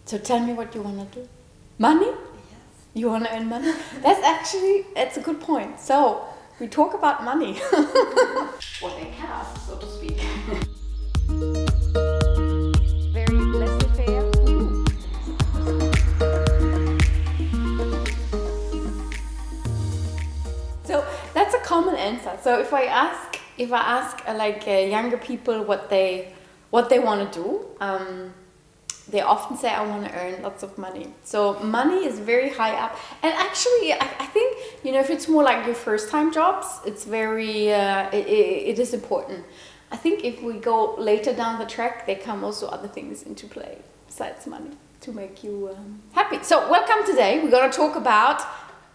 So tell me what you want to do. Money? Yes. You want to earn money? That's a good point. So we talk about money. What they cast, so to speak. Very laissez-faire. So that's a common answer. So if I ask younger people what they want to do, they often say, I want to earn lots of money. So money is very high up. And actually, I think, if it's more like your first time jobs, it's very, it is important. I think if we go later down the track, there come also other things into play besides money to make you happy. So welcome today. We're going to talk about,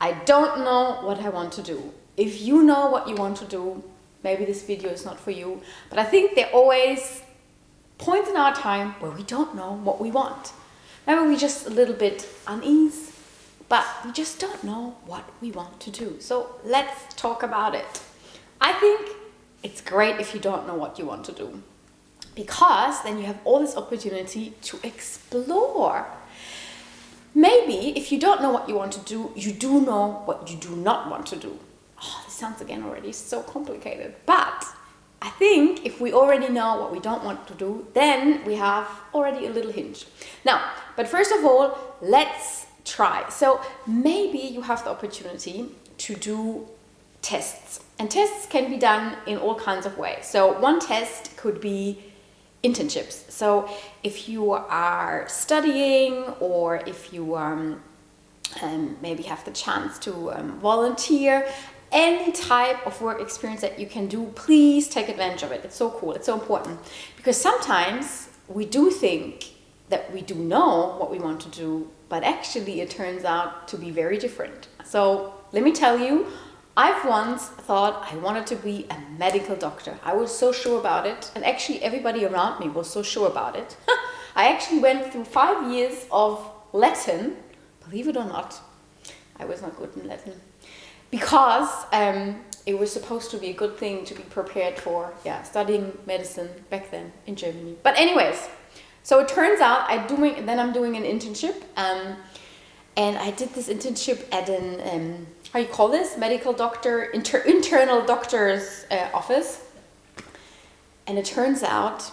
I don't know what I want to do. If you know what you want to do, maybe this video is not for you. But I think there always points in our time where we don't know what we want. Maybe we're just a little bit uneasy, but we just don't know what we want to do. So let's talk about it. I think it's great if you don't know what you want to do, because then you have all this opportunity to explore. Maybe if you don't know what you want to do, you do know what you do not want to do. Oh, this sounds again already so complicated, but I think if we already know what we don't want to do, then we have already a little hint. Now, but first of all, let's try. So maybe you have the opportunity to do tests. And tests can be done in all kinds of ways. So one test could be internships. So if you are studying, or if you maybe have the chance to volunteer, any type of work experience that you can do, please take advantage of it. It's so cool. It's so important. Because sometimes we do think that we do know what we want to do, but actually it turns out to be very different. So let me tell you, I've once thought I wanted to be a medical doctor. I was so sure about it. And actually everybody around me was so sure about it. I actually went through 5 years of Latin. Believe it or not, I was not good in Latin. Because it was supposed to be a good thing to be prepared for studying medicine back then in Germany. But anyways, so it turns out I'm doing an internship, and I did this internship at an how you call this, medical doctor, internal doctor's office. And it turns out,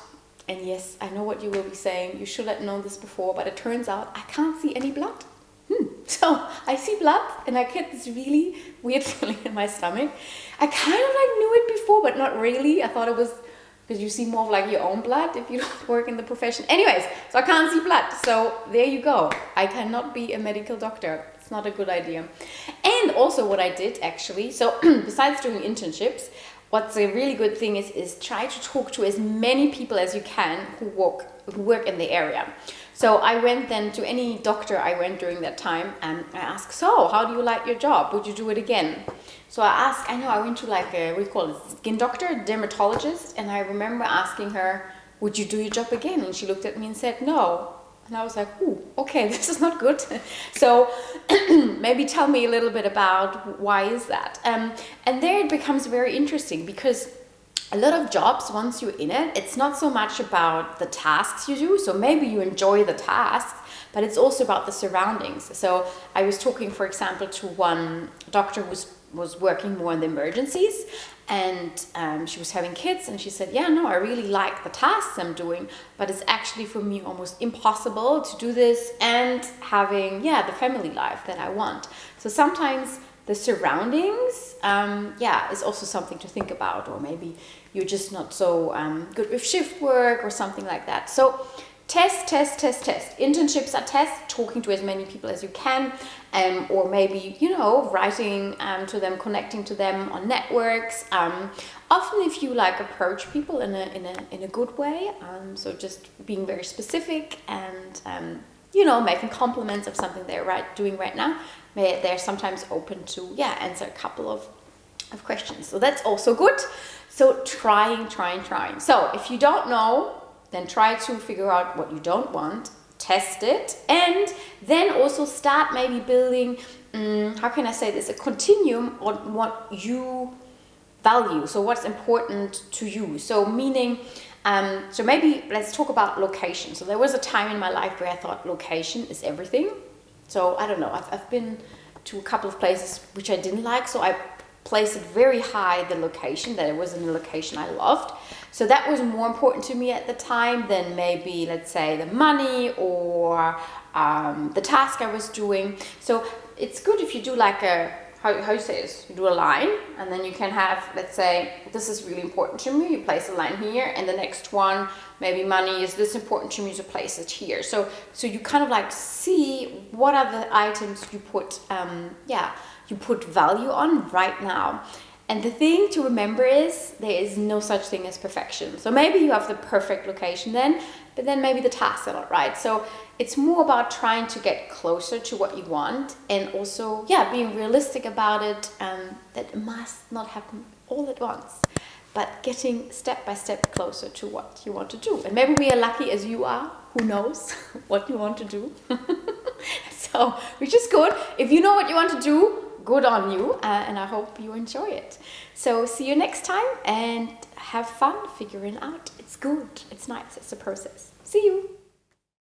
and yes, I know what you will be saying, you should have known this before, but it turns out I can't see any blood. So I see blood and I get this really weird feeling in my stomach. I kind of knew it before, but not really. I thought it was because you see more of your own blood if you don't work in the profession. Anyways, so I can't see blood. So there you go. I cannot be a medical doctor. It's not a good idea. And also what I did actually, so besides doing internships, what's a really good thing is try to talk to as many people as you can who work in the area. So I went then to any doctor I went during that time, and I asked, so how do you like your job? Would you do it again? So I went to a skin doctor, dermatologist, and I remember asking her, would you do your job again? And she looked at me and said, no. And I was like, ooh, okay, this is not good. So maybe tell me a little bit about why is that? And there it becomes very interesting, because a lot of jobs, once you're in it, it's not so much about the tasks you do. So maybe you enjoy the tasks, but it's also about the surroundings. So I was talking, for example, to one doctor who was working more in the emergencies, and she was having kids, and she said, yeah, no, I really like the tasks I'm doing, but it's actually for me almost impossible to do this and having, the family life that I want. So sometimes the surroundings, is also something to think about, or maybe you're just not so good with shift work or something like that. So test. Internships are tests, talking to as many people as you can, or maybe, writing to them, connecting to them on networks. Often if you approach people in a good way, so just being very specific and, making compliments of something they're doing right now, they're sometimes open to answer a couple of questions. So that's also good. So trying. So if you don't know, then try to figure out what you don't want, test it, and then also start maybe building, how can I say this, a continuum on what you value. So what's important to you. So meaning, So maybe let's talk about location. So there was a time in my life where I thought location is everything. So I don't know, I've been to a couple of places which I didn't like, so I placed it very high, the location, that it was in a location I loved. So that was more important to me at the time than maybe, let's say, the money or the task I was doing. So it's good if you do like a, how you say this, you do a line, and then you can have, let's say, this is really important to me, you place a line here, and the next one, maybe money is this important to me, to place it here. So you kind of like see what are the items you put, you put value on right now. And the thing to remember is there is no such thing as perfection. So maybe you have the perfect location then, but then maybe the tasks are not right. So it's more about trying to get closer to what you want, and also, being realistic about it, that it must not happen all at once, but getting step by step closer to what you want to do. And maybe we are lucky as you are, who knows what you want to do. So, which is good. If you know what you want to do, good on you, and I hope you enjoy it. So see you next time, and have fun figuring out. It's good, it's nice, it's a process. See you.